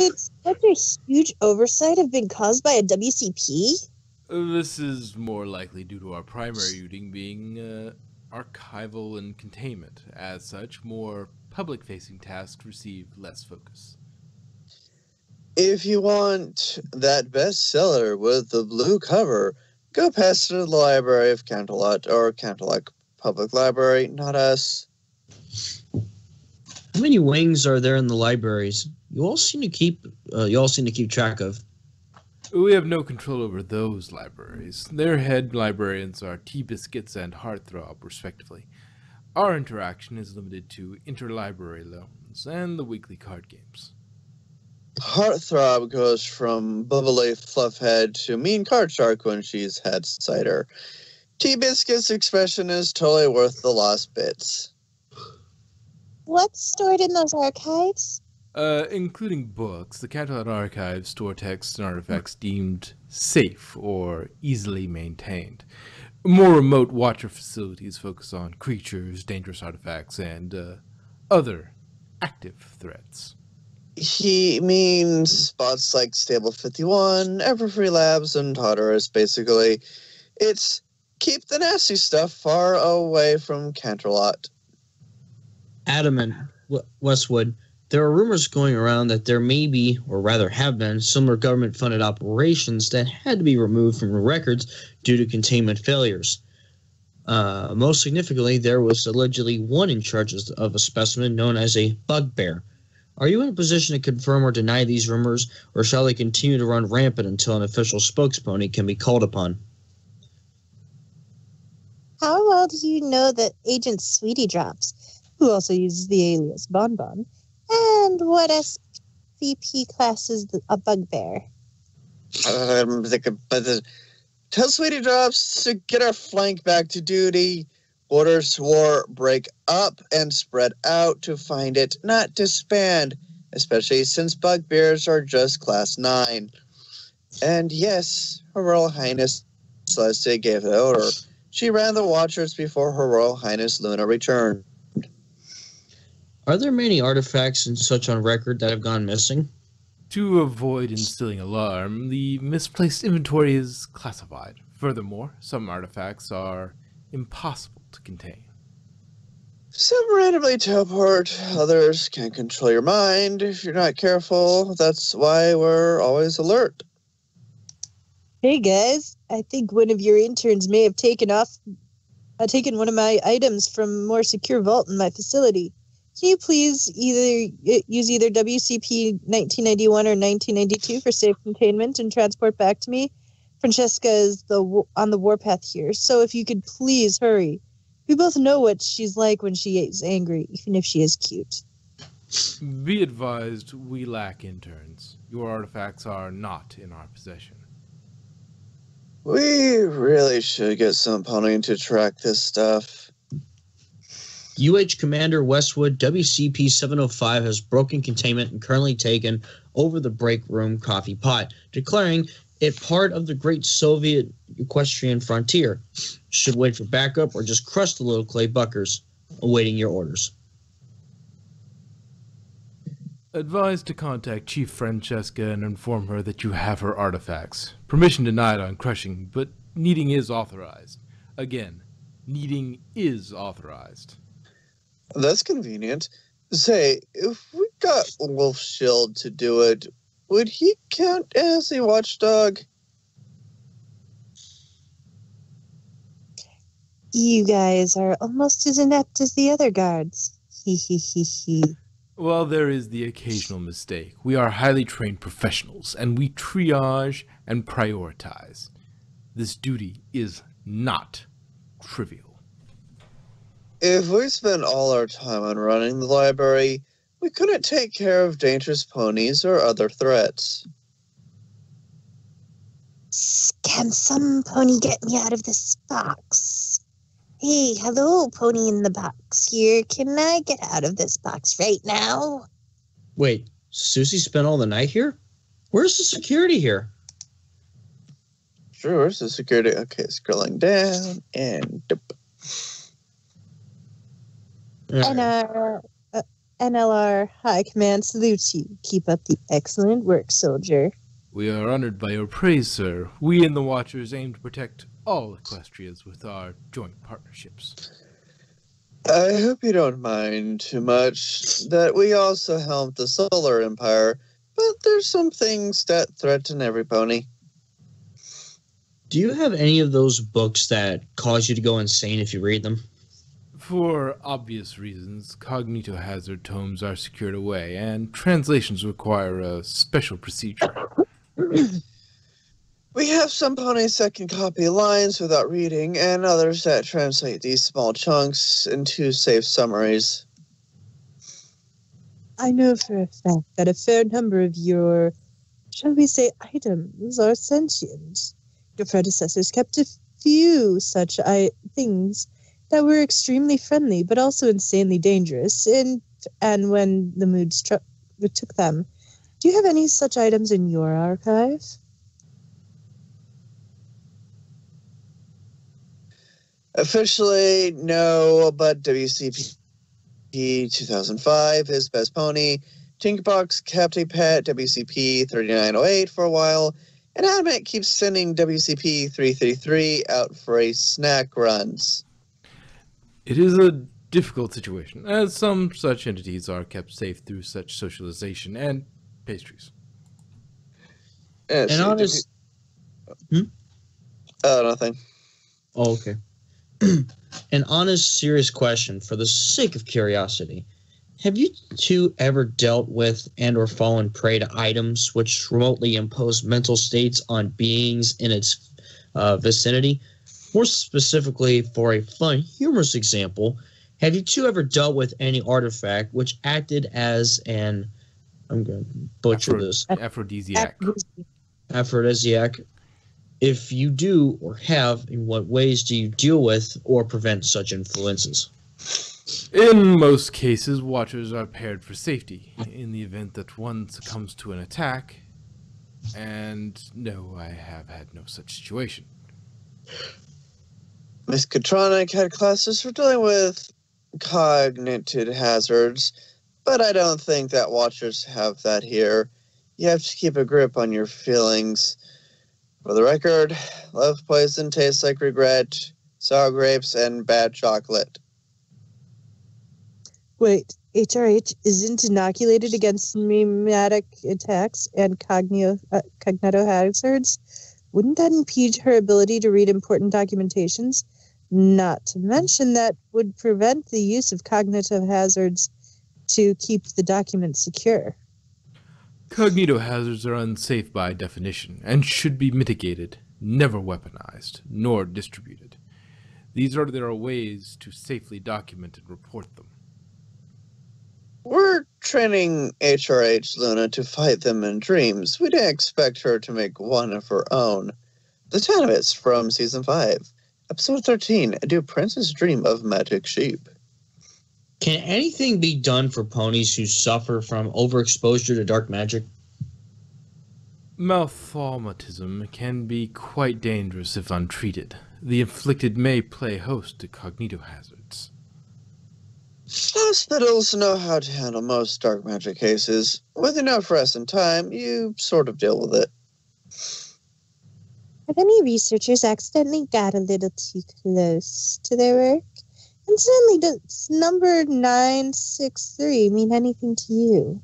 Could such a huge oversight have been caused by a WCP? This is more likely due to our primary duty being archival and containment. As such, more public facing tasks receive less focus. If you want that bestseller with the blue cover, go past the Library of Canterlot or Canterlot Public Library, not us. How many wings are there in the libraries? You all seem to keep track of. We have no control over those libraries. Their head librarians are T-Biscuits and Heartthrob, respectively. Our interaction is limited to interlibrary loans and the weekly card games. Heartthrob goes from bubbly fluffhead to mean card shark when she's had cider. T-Biscuit's expression is totally worth the lost bits. What's stored in those archives? Including books, the Catalan archives store texts and artifacts deemed safe or easily maintained. More remote watcher facilities focus on creatures, dangerous artifacts, and other active threats. He means spots like Stable 51, Everfree Labs, and Tartarus, basically. It's keep the nasty stuff far away from Canterlot. Adam and Westwood, there are rumors going around that there may be, or rather have been, similar government-funded operations that had to be removed from the records due to containment failures. Most significantly, there was allegedly one in charge of a specimen known as a bugbear. Are you in a position to confirm or deny these rumors, or shall they continue to run rampant until an official spokespony can be called upon? How well do you know that Agent Sweetie Drops, who also uses the alias Bonbon, and what SCP class is a bugbear? Tell Sweetie Drops to get our flank back to duty. Orders war break up and spread out to find it, not disband, especially since bugbears are just class 9. And yes, Her Royal Highness Celestia gave the order. She ran the Watchers before Her Royal Highness Luna returned. Are there many artifacts and such on record that have gone missing? To avoid instilling alarm, the misplaced inventory is classified. Furthermore, some artifacts are impossible to contain. Some randomly teleport, others can control your mind if you're not careful. That's why we're always alert. Hey guys, I think one of your interns may have taken one of my items from a more secure vault in my facility. Can you please use either WCP 1991 or 1992 for safe containment and transport back to me? Francesca is on the warpath here, so if you could please hurry. We both know what she's like when she is angry, even if she is cute. Be advised, we lack interns. Your artifacts are not in our possession. We really should get some pony to track this stuff. UH Commander Westwood, WCP-705 has broken containment and currently taken over the break room coffee pot, declaring it part of the great Soviet equestrian frontier. Should wait for backup or just crush the little clay buckers. Awaiting your orders. Advise to contact Chief Francesca and inform her that you have her artifacts. Permission denied on crushing, but kneading is authorized. Again, kneading is authorized. That's convenient. Say, if we got Wolf Shield to do it, would he count as a watchdog? You guys are almost as inept as the other guards. He he he he. While there is the occasional mistake, we are highly trained professionals, and we triage and prioritize. This duty is not trivial. If we spent all our time on running the library, we couldn't take care of dangerous ponies or other threats. Can some pony get me out of this box? Hey, hello, pony in the box here. Can I get out of this box right now? Wait, Susie spent all the night here? Where's the security here? Sure, where's the security? Okay, scrolling down and... And NLR High Command salutes you. Keep up the excellent work, soldier. We are honored by your praise, sir. We and the Watchers aim to protect all Equestrians with our joint partnerships. I hope you don't mind too much that we also helm the Solar Empire, but there's some things that threaten every pony. Do you have any of those books that cause you to go insane if you read them? For obvious reasons, cognitohazard tomes are secured away, and translations require a special procedure. We have some ponies that can copy lines without reading, and others that translate these small chunks into safe summaries. I know for a fact that a fair number of your, shall we say, items are sentient. Your predecessors kept a few such things that were extremely friendly, but also insanely dangerous, and when the mood took them. Do you have any such items in your archive? Officially, no, but WCP 2005, his best pony, Tinkerbox kept a pet WCP 3908 for a while, and Adamant keeps sending WCP 333 out for a snack runs. It is a difficult situation, as some such entities are kept safe through such socialization and pastries. And honest... nothing. Oh, okay. An honest, serious question for the sake of curiosity. Have you two ever dealt with and or fallen prey to items which remotely impose mental states on beings in its vicinity? More specifically, for a fun, humorous example, have you two ever dealt with any artifact which acted as an, I'm going to butcher this, aphrodisiac? Aphrodisiac. If you do or have, in what ways do you deal with or prevent such influences? In most cases, Watchers are paired for safety in the event that one succumbs to an attack. And no, I have had no such situation. Miss Katronic had classes for dealing with cognitive hazards, but I don't think that Watchers have that here. You have to keep a grip on your feelings. For the record, love poison tastes like regret, sour grapes, and bad chocolate. Wait, HRH isn't inoculated against mimetic attacks and cognitohazards? Wouldn't that impede her ability to read important documentations? Not to mention that would prevent the use of cognitohazards to keep the documents secure. Cognitohazards are unsafe by definition and should be mitigated, never weaponized, nor distributed. There are ways to safely document and report them. We're training HRH Luna to fight them in dreams. We didn't expect her to make one of her own. The Tanimits from Season 5, Episode 13, Do Princes Dream of Magic Sheep? Can anything be done for ponies who suffer from overexposure to dark magic? Malformatism can be quite dangerous if untreated. The afflicted may play host to cognitohazards. Hospitals know how to handle most dark magic cases. With enough rest and time, you sort of deal with it. Have any researchers accidentally got a little too close to their work? And certainly does number 963 mean anything to you?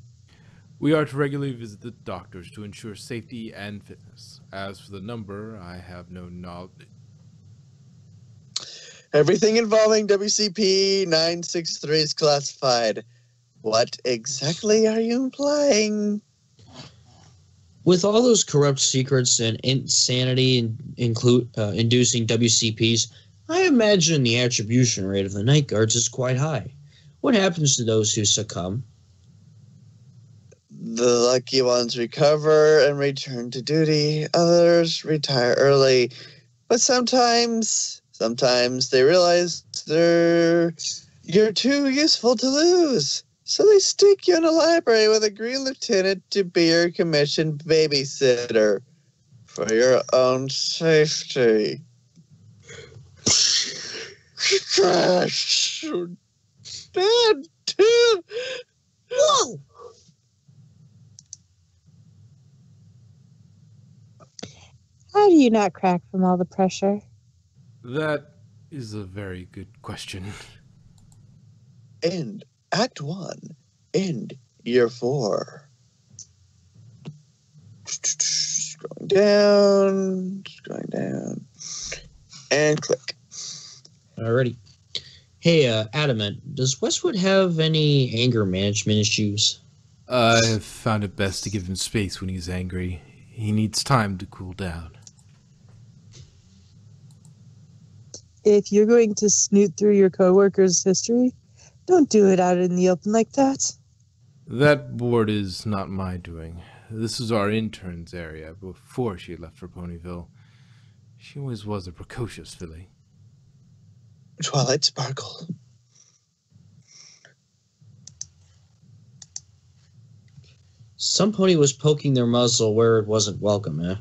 We are to regularly visit the doctors to ensure safety and fitness. As for the number, I have no knowledge. Everything involving WCP 963 is classified. What exactly are you implying? With all those corrupt secrets and insanity inducing WCPs, I imagine the attribution rate of the Night Guards is quite high. What happens to those who succumb? The lucky ones recover and return to duty. Others retire early. But sometimes they realize you're too useful to lose. So they stick you in a library with a green lieutenant to be your commissioned babysitter for your own safety. Trash. Dad, Whoa! How do you not crack from all the pressure? That is a very good question. End Act 1. End Year 4. Scrolling down, and click. Alrighty. Hey, Adamant, does Westwood have any anger management issues? I have found it best to give him space when he's angry. He needs time to cool down. If you're going to snoot through your coworker's history, don't do it out in the open like that. That board is not my doing. This was our intern's area before she left for Ponyville. She always was a precocious filly. Twilight Sparkle. Some pony was poking their muzzle where it wasn't welcome, eh?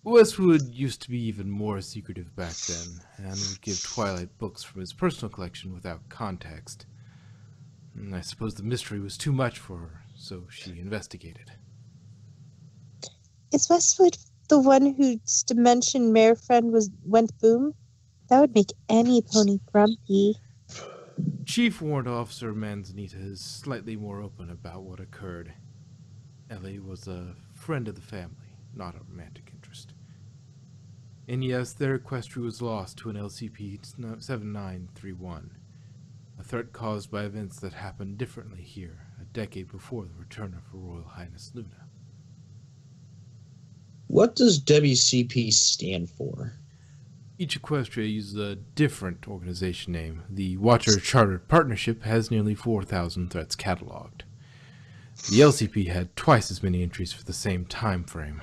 Westwood used to be even more secretive back then, and would give Twilight books from his personal collection without context. I suppose the mystery was too much for her, so she investigated. Is Westwood the one whose dimension mare friend went boom? That would make any pony grumpy. Chief Warrant Officer Manzanita is slightly more open about what occurred. Ellie was a friend of the family, not a romantic interest. And yes, their equestria was lost to an LCP-7931, a threat caused by events that happened differently here a decade before the return of Her Royal Highness Luna. What does WCP stand for? Each equestria uses a different organization name. The Watcher Chartered Partnership has nearly 4,000 threats cataloged. The LCP had twice as many entries for the same time frame.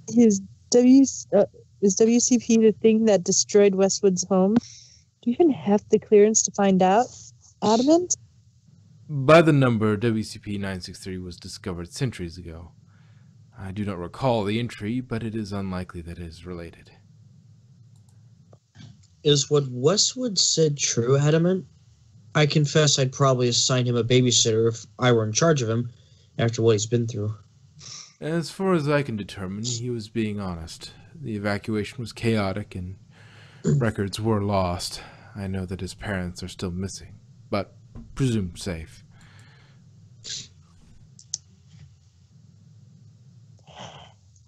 Is WCP the thing that destroyed Westwood's home? Do you even have the clearance to find out? Adamant? By the number, WCP-963 was discovered centuries ago. I do not recall the entry, but it is unlikely that it is related. Is what Westwood said true, Adamant? I confess I'd probably assign him a babysitter if I were in charge of him, after what he's been through. As far as I can determine, he was being honest. The evacuation was chaotic and records were lost. I know that his parents are still missing, but presumed safe.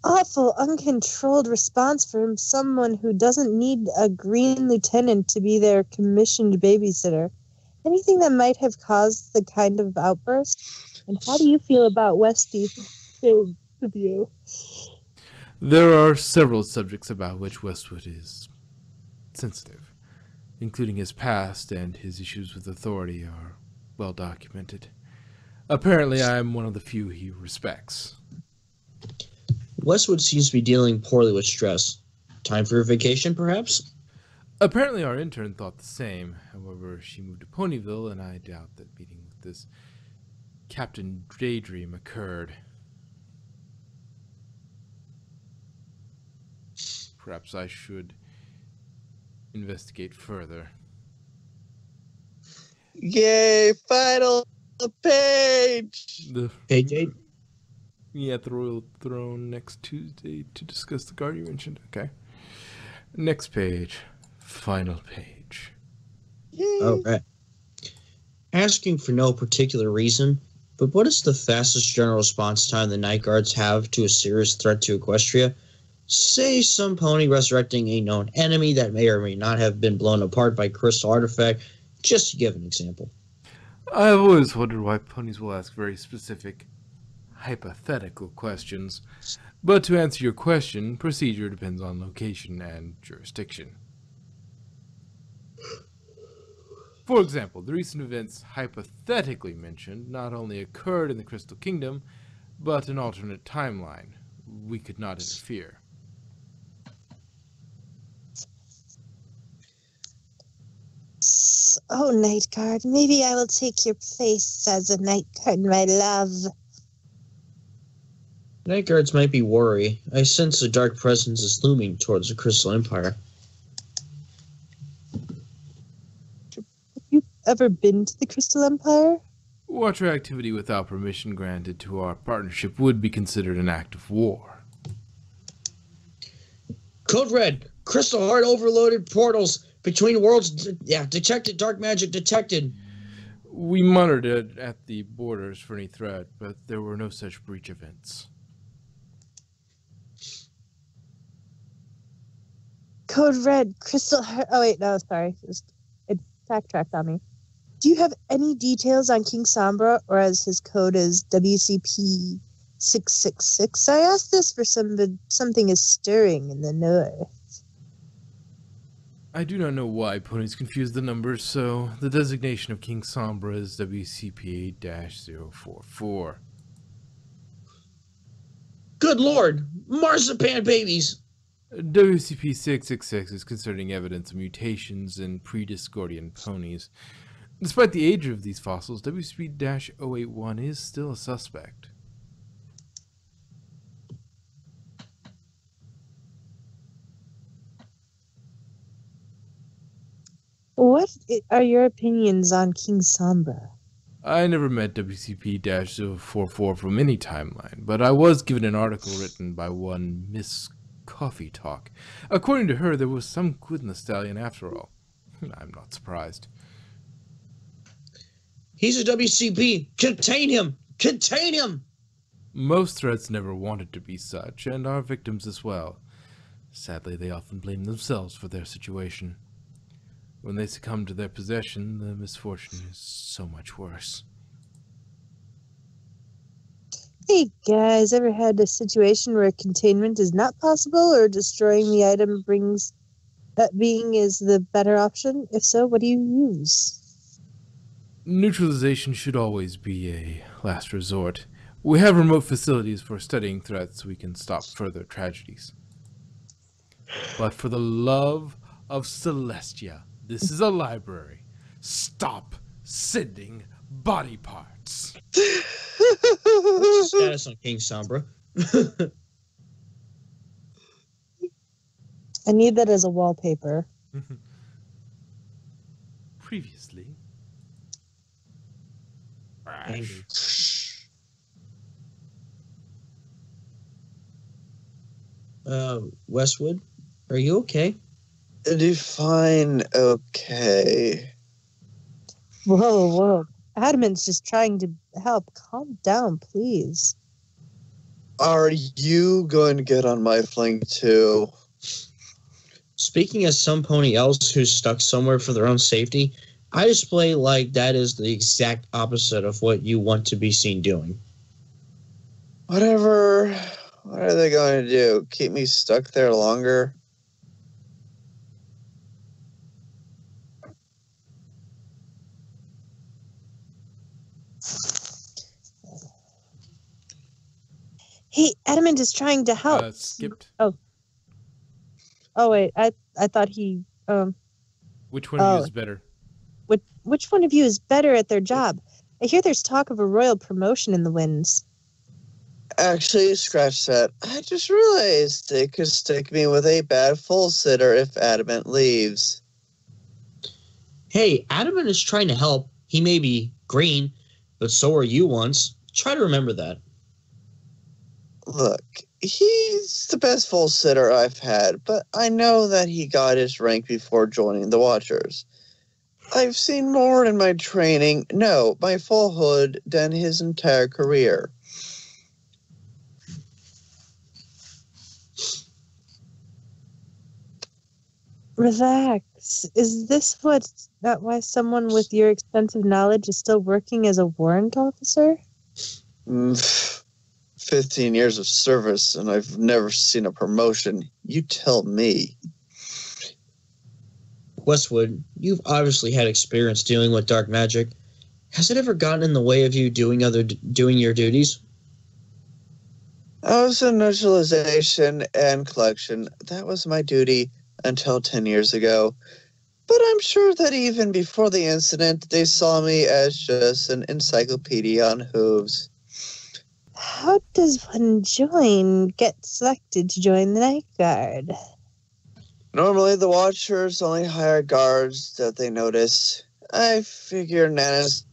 Awful, uncontrolled response from someone who doesn't need a green lieutenant to be their commissioned babysitter. Anything that might have caused the kind of outburst? And how do you feel about Westy's view? There are several subjects about which Westwood is sensitive, including his past and his issues with authority are well documented. Apparently, I am one of the few he respects. Westwood seems to be dealing poorly with stress. Time for a vacation, perhaps? Apparently, our intern thought the same. However, she moved to Ponyville, and I doubt that meeting with this Captain Daydream occurred. Perhaps I should investigate further. Yay, final page! Page 8. At the Royal Throne next Tuesday to discuss the guard you mentioned. Okay. Next page. Final page. Yay. Okay. Asking for no particular reason, but what is the fastest general response time the Night Guards have to a serious threat to Equestria? Say some pony resurrecting a known enemy that may or may not have been blown apart by crystal artifact, just to give an example. I've always wondered why ponies will ask very specific, hypothetical questions. But to answer your question, procedure depends on location and jurisdiction. For example, the recent events hypothetically mentioned not only occurred in the Crystal Kingdom, but an alternate timeline. We could not interfere. Oh, Night Guard, maybe I will take your place as a Night Guard, my love. Night Guards might be worried. I sense a dark presence is looming towards the Crystal Empire. ever been to the Crystal Empire? Watcher activity without permission granted to our partnership would be considered an act of war. Code Red, Crystal Heart overloaded portals between worlds. Detected. Dark magic detected. We monitored at the borders for any threat, but there were no such breach events. Code Red, Crystal Heart. Oh, wait, no, sorry. It backtracked on me. Do you have any details on King Sombra, or as his code is WCP 666? I asked this for something is stirring in the north. I do not know why ponies confuse the numbers, so the designation of King Sombra is WCP-044. Good Lord, marzipan babies. WCP-666 is concerning evidence of mutations in pre-Discordian ponies. Despite the age of these fossils, WCP-081 is still a suspect. What are your opinions on King Sombra? I never met WCP-044 from any timeline, but I was given an article written by one Miss Coffee Talk. According to her, there was some good in the stallion after all. I'm not surprised. He's a WCP. Contain him! Contain him! Most threats never wanted to be such, and our victims as well. Sadly, they often blame themselves for their situation. When they succumb to their possession, the misfortune is so much worse. Hey guys, ever had a situation where containment is not possible, or destroying the item brings that being is the better option? If so, what do you use? Neutralization should always be a last resort. We have remote facilities for studying threats so we can stop further tragedies. But for the love of Celestia, this is a library. Stop sending body parts. What's the status on King Sombra? I need that as a wallpaper. Previously. Angry. Westwood, are you okay? Define okay. Whoa. Adamant's just trying to help. Calm down, please. Are you going to get on my flank too? Speaking as some pony else who's stuck somewhere for their own safety, I display like that is the exact opposite of what you want to be seen doing. Whatever. What are they going to do? Keep me stuck there longer? Hey, Adamant is trying to help. Skipped. Oh wait, I thought he Which one of you is better? Which one of you is better at their job? I hear there's talk of a royal promotion in the winds. Actually, scratch that. I just realized they could stick me with a bad full sitter if Adamant leaves. Hey, Adamant is trying to help. He may be green, but so were you once. Try to remember that. Look, he's the best full sitter I've had, but I know that he got his rank before joining the Watchers. I've seen more in my training, no, my full hood, than his entire career. Relax. Is this why someone with your extensive knowledge is still working as a warrant officer? 15 years of service, and I've never seen a promotion. You tell me. Westwood, you've obviously had experience dealing with dark magic. Has it ever gotten in the way of you doing your duties? I was in neutralization and collection. That was my duty until 10 years ago. But I'm sure that even before the incident, they saw me as just an encyclopedia on hooves. How does one get selected to join the Night Guard? Normally, the Watchers only hire guards that they notice. I figure Nana's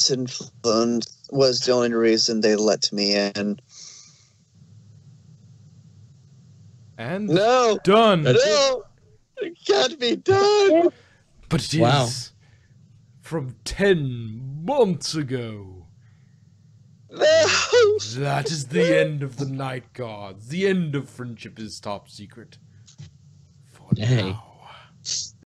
influence was the only reason they let me in. And No! done. No! It can't be done! But it is Wow. from 10 months ago. No! That is the end of the Night Guards. The end of Friendship is Top Secret. For Hey. now.